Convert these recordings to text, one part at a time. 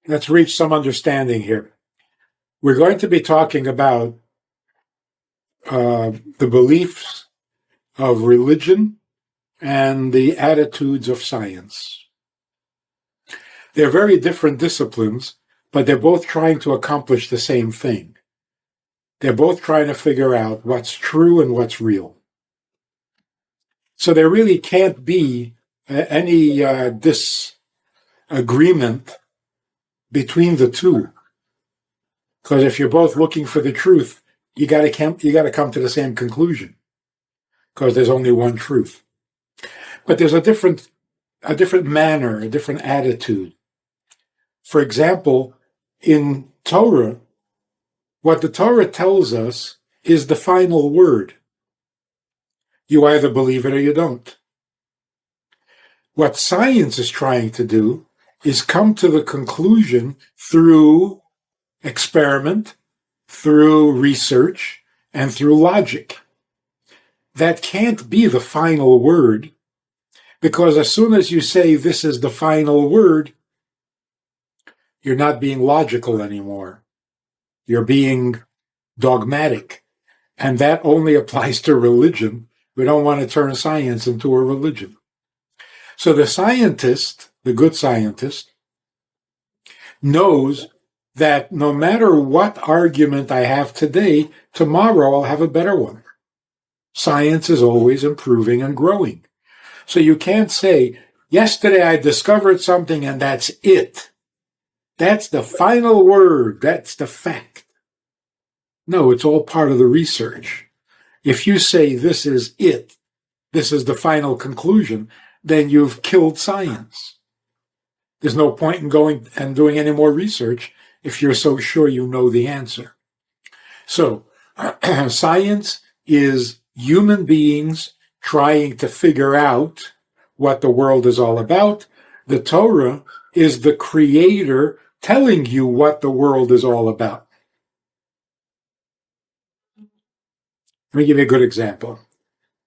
let's reach some understanding here. We're going to be talking about the beliefs of religion and the attitudes of science. They're very different disciplines, but they're both trying to accomplish the same thing. They're both trying to figure out what's true and what's real. So there really can't be any disagreement between the two. Because if you're both looking for the truth, you got to come to the same conclusion. Because there's only one truth. But there's a different manner, a different attitude. For example, in Torah, what the Torah tells us is the final word. You either believe it or you don't. What science is trying to do is come to the conclusion through experiment, through research, and through logic. That can't be the final word, because as soon as you say this is the final word, you're not being logical anymore. You're being dogmatic. And that only applies to religion. We don't want to turn science into a religion. So the scientist, the good scientist, knows that no matter what argument I have today, tomorrow I'll have a better one. Science is always improving and growing. So you can't say, yesterday I discovered something and that's it. That's the final word. That's the fact. No, it's all part of the research. If you say this is it, this is the final conclusion, then you've killed science. There's no point in going and doing any more research if you're so sure you know the answer. So, science is human beings trying to figure out what the world is all about. The Torah is the creator telling you what the world is all about. Let me give you a good example.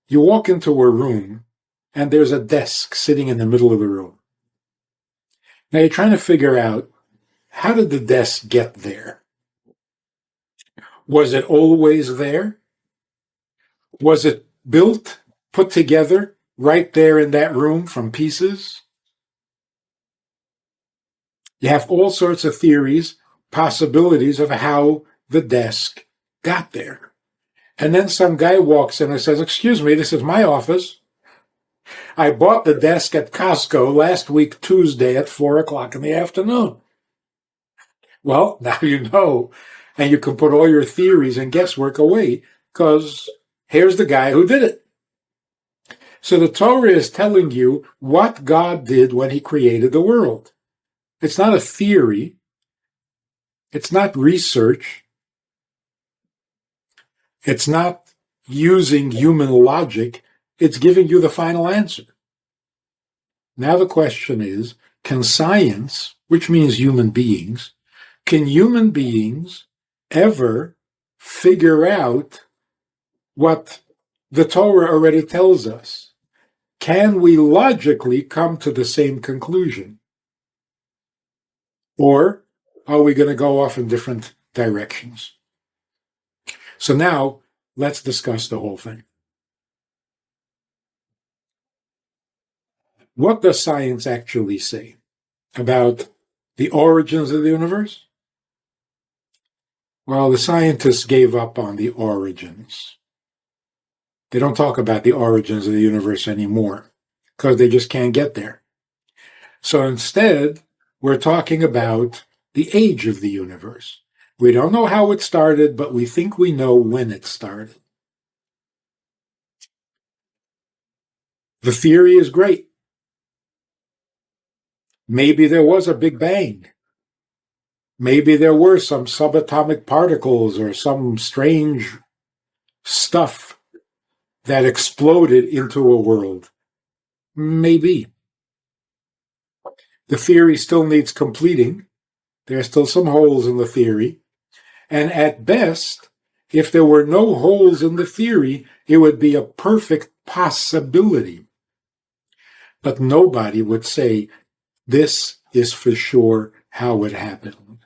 You walk into a room and there's a desk sitting in the middle of the room. Now you're trying to figure out, how did the desk get there? Was it always there? Was it built, put together, right there in that room from pieces? You have all sorts of theories, possibilities of how the desk got there. And then some guy walks in and says, excuse me, this is my office. I bought the desk at Costco last week, Tuesday at 4:00 in the afternoon. Well, now you know, and you can put all your theories and guesswork away, because here's the guy who did it. So the Torah is telling you what God did when he created the world. It's not a theory. It's not research. It's not using human logic. It's giving you the final answer. Now the question is, can science, which means human beings, can human beings ever figure out what the Torah already tells us? Can we logically come to the same conclusion? Or are we going to go off in different directions? So now, let's discuss the whole thing. What does science actually say about the origins of the universe? Well, the scientists gave up on the origins. They don't talk about the origins of the universe anymore because they just can't get there. So instead, we're talking about the age of the universe. We don't know how it started, but we think we know when it started. The theory is great. Maybe there was a Big Bang. Maybe there were some subatomic particles or some strange stuff that exploded into a world. Maybe. The theory still needs completing. There are still some holes in the theory. And at best, if there were no holes in the theory, it would be a perfect possibility. But nobody would say, this is for sure how it happened,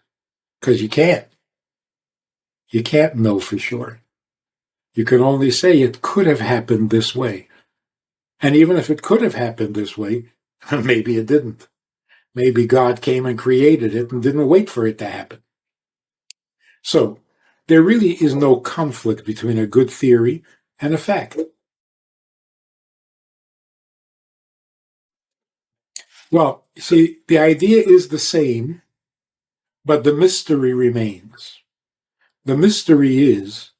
because you can't. You can't know for sure. You can only say it could have happened this way. And even if it could have happened this way, maybe it didn't. Maybe God came and created it and didn't wait for it to happen. So there really is no conflict between a good theory and a fact. Well, see, the idea is the same, but the mystery remains. The mystery is,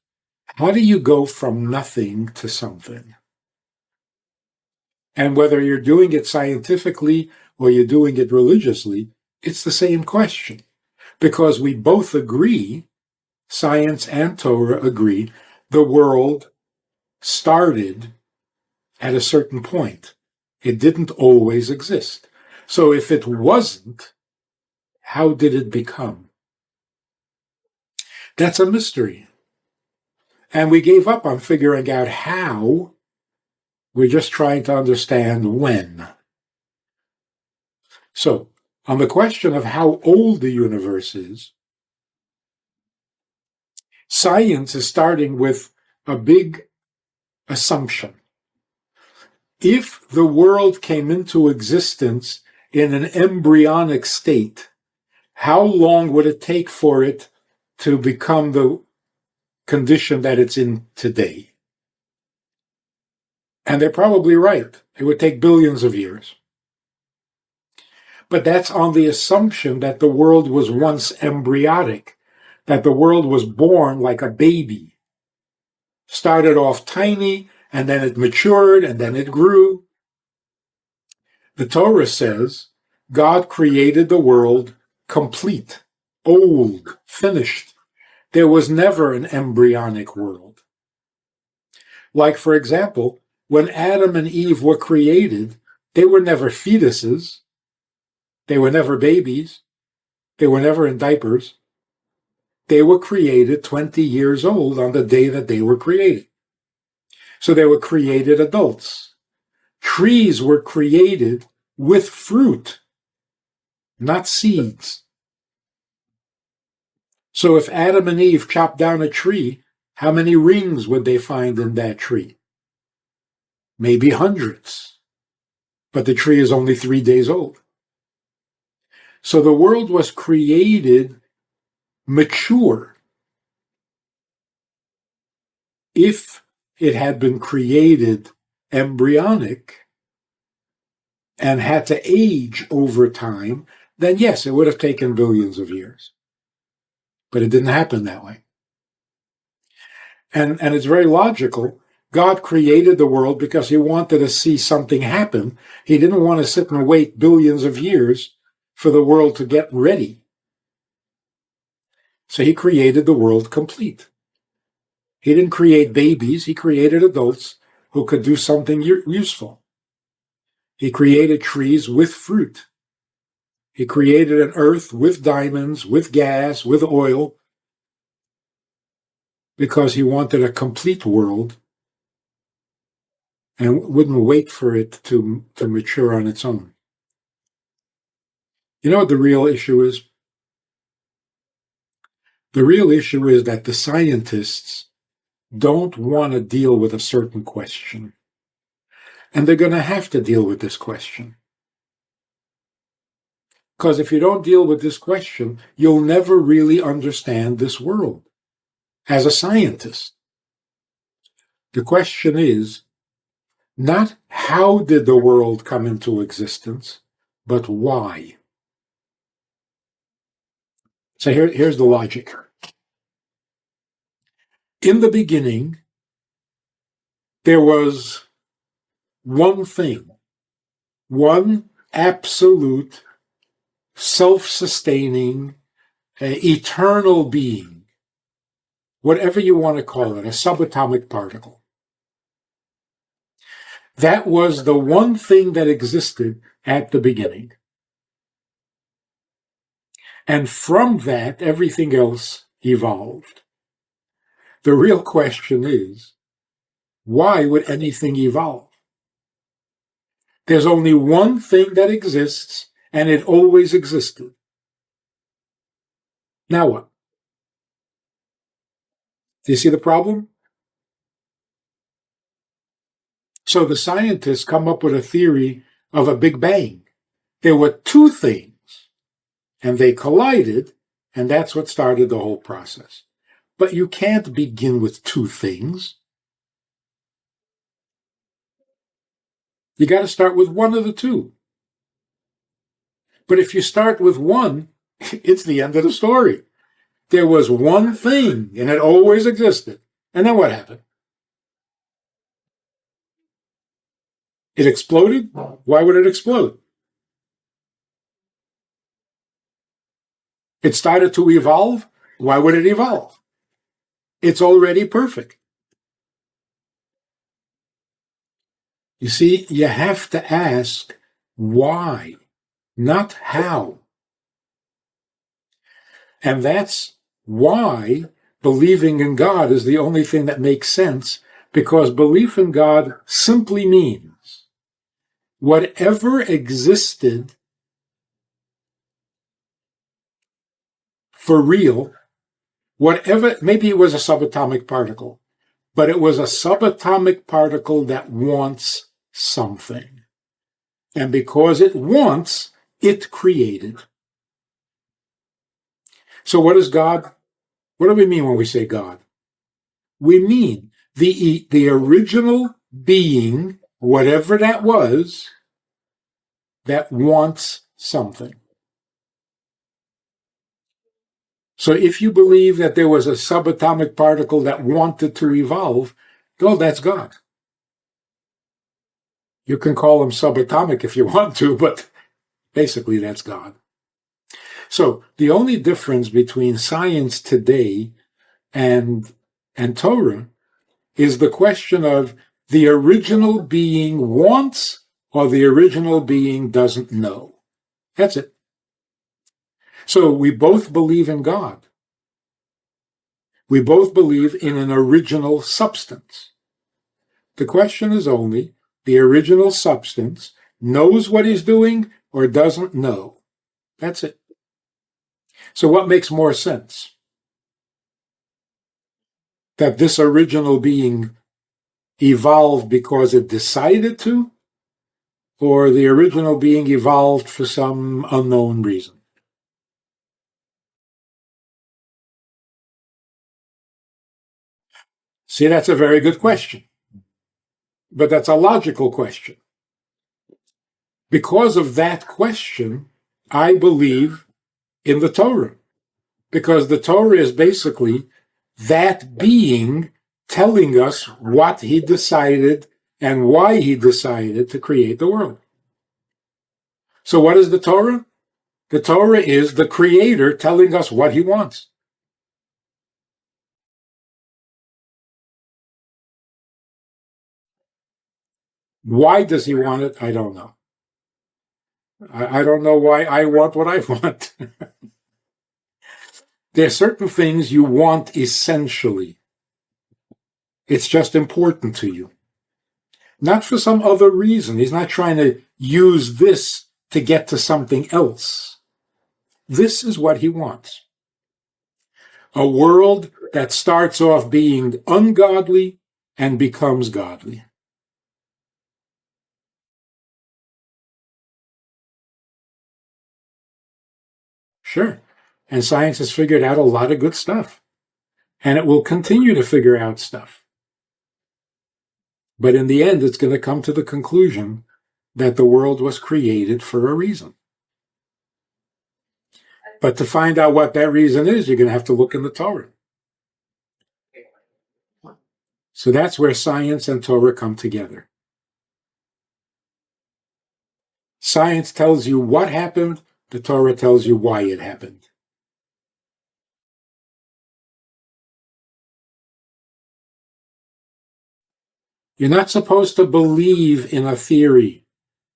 how do you go from nothing to something? And whether you're doing it scientifically or you're doing it religiously, it's the same question. Because we both agree, science and Torah agree, the world started at a certain point. It didn't always exist. So if it wasn't, how did it become? That's a mystery. And we gave up on figuring out how. We're just trying to understand when. So, on the question of how old the universe is, science is starting with a big assumption. If the world came into existence in an embryonic state, how long would it take for it to become the condition that it's in today? And they're probably right. It would take billions of years. But that's on the assumption that the world was once embryonic, that the world was born like a baby. Started off tiny, and then it matured, and then it grew. The Torah says God created the world complete, old, finished. There was never an embryonic world. Like, for example, when Adam and Eve were created, they were never fetuses. They were never babies. They were never in diapers. They were created 20 years old on the day that they were created. So they were created adults. Trees were created with fruit, not seeds. So if Adam and Eve chopped down a tree, how many rings would they find in that tree? Maybe hundreds. But the tree is only 3 days old. So the world was created mature. If it had been created embryonic and had to age over time, then yes, it would have taken billions of years. But it didn't happen that way. And it's very logical. God created the world because he wanted to see something happen. He didn't want to sit and wait billions of years for the world to get ready. So he created the world complete. He didn't create babies. He created adults who could do something useful. He created trees with fruit. He created an earth with diamonds, with gas, with oil, because he wanted a complete world and wouldn't wait for it to mature on its own. You know what the real issue is? The real issue is that the scientists don't want to deal with a certain question. And they're going to have to deal with this question. Because if you don't deal with this question, you'll never really understand this world as a scientist. The question is not how did the world come into existence, but why. So here's the logic. In the beginning, there was one thing, one absolute, self-sustaining, eternal being, whatever you want to call it, a subatomic particle. That was the one thing that existed at the beginning. And from that, everything else evolved. The real question is, why would anything evolve? There's only one thing that exists, and it always existed. Now what? Do you see the problem? So the scientists come up with a theory of a Big Bang. There were two things, and they collided, and that's what started the whole process. But you can't begin with two things. You got to start with one of the two. But if you start with one, it's the end of the story. There was one thing, and it always existed. And then what happened? It exploded? Why would it explode? It started to evolve? Why would it evolve? It's already perfect. You see, you have to ask why, not how. And that's why believing in God is the only thing that makes sense, because belief in God simply means whatever existed for real, whatever, maybe it was a subatomic particle, but it was a subatomic particle that wants something. And because it wants, it created. So what is God? What do we mean when we say God? We mean the original being, whatever that was, that wants something. So if you believe that there was a subatomic particle that wanted to evolve, well, that's God. You can call him subatomic if you want to, but basically that's God. So the only difference between science today and Torah is the question of the original being wants or the original being doesn't know. That's it. So we both believe in God. We both believe in an original substance. The question is only the original substance knows what he's doing or doesn't know. That's it. So what makes more sense? That this original being evolved because it decided to, or the original being evolved for some unknown reason? See, that's a very good question. But that's a logical question. Because of that question, I believe in the Torah. Because the Torah is basically that being telling us what he decided and why he decided to create the world. So what is the Torah? The Torah is the Creator telling us what he wants. Why does he want it? I don't know. I don't know why I want what I want. There are certain things you want essentially. It's just important to you. Not for some other reason. He's not trying to use this to get to something else. This is what he wants. A world that starts off being ungodly and becomes godly. Sure. And science has figured out a lot of good stuff. And it will continue to figure out stuff. But in the end, it's going to come to the conclusion that the world was created for a reason. But to find out what that reason is, you're going to have to look in the Torah. So that's where science and Torah come together. Science tells you what happened, the Torah tells you why it happened. You're not supposed to believe in a theory.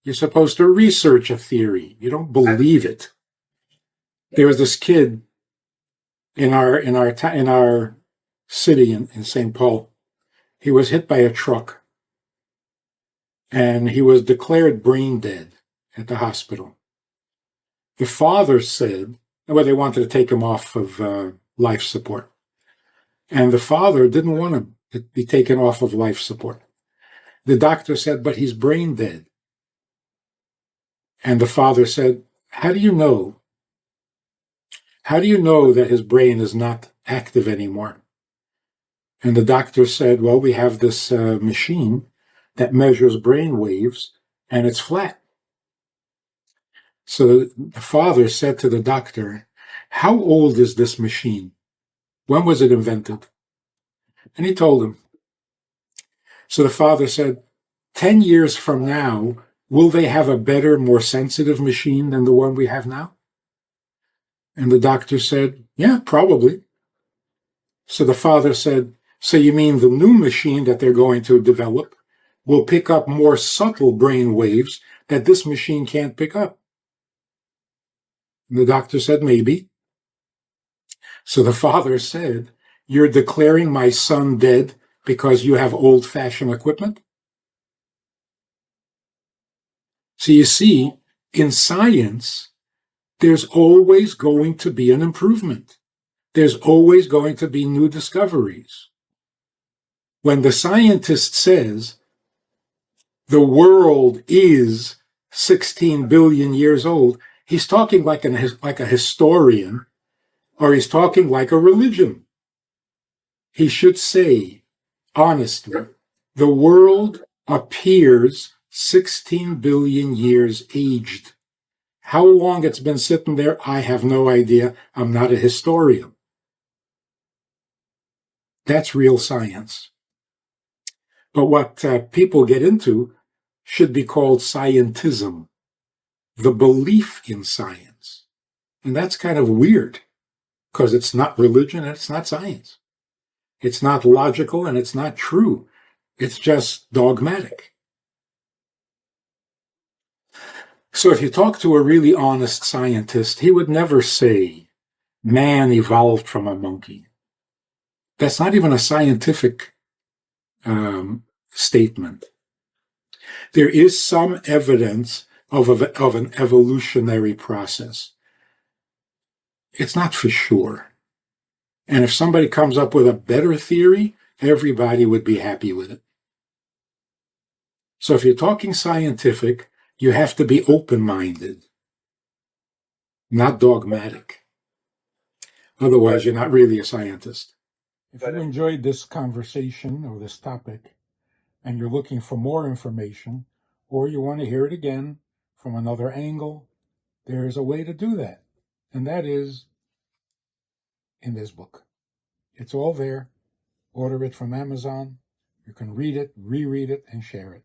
You're supposed to research a theory. You don't believe it. There was this kid in our city in St. Paul. He was hit by a truck, and he was declared brain dead at the hospital. The father said Well, they wanted to take him off of life support. And the father didn't want him to be taken off of life support. The doctor said, but he's brain dead. And the father said, how do you know? How do you know that his brain is not active anymore? And the doctor said, well, we have this machine that measures brain waves, and it's flat. So the father said to the doctor, how old is this machine? When was it invented? And he told him. So the father said, 10 years from now, will they have a better, more sensitive machine than the one we have now? And the doctor said, yeah, probably. So the father said, so you mean the new machine that they're going to develop will pick up more subtle brain waves that this machine can't pick up? And the doctor said, maybe. So the father said, you're declaring my son dead because you have old-fashioned equipment? So you see, in science, there's always going to be an improvement. There's always going to be new discoveries. When the scientist says the world is 16 billion years old, he's talking like a historian, or he's talking like a religion. He should say, honestly, the world appears 16 billion years aged. How long it's been sitting there, I have no idea. I'm not a historian. That's real science. But what people get into should be called scientism, the belief in science. And that's kind of weird because it's not religion and it's not science. It's not logical and it's not true. It's just dogmatic. So if you talk to a really honest scientist, he would never say, man evolved from a monkey. That's not even a scientific statement. There is some evidence of an evolutionary process. It's not for sure. And if somebody comes up with a better theory, everybody would be happy with it. So if you're talking scientific, you have to be open-minded, not dogmatic. Otherwise, you're not really a scientist. If you enjoyed this conversation or this topic, and you're looking for more information, or you want to hear it again from another angle, there's a way to do that. And that is in this book. It's all there. Order it from Amazon. You can read it, reread it, and share it.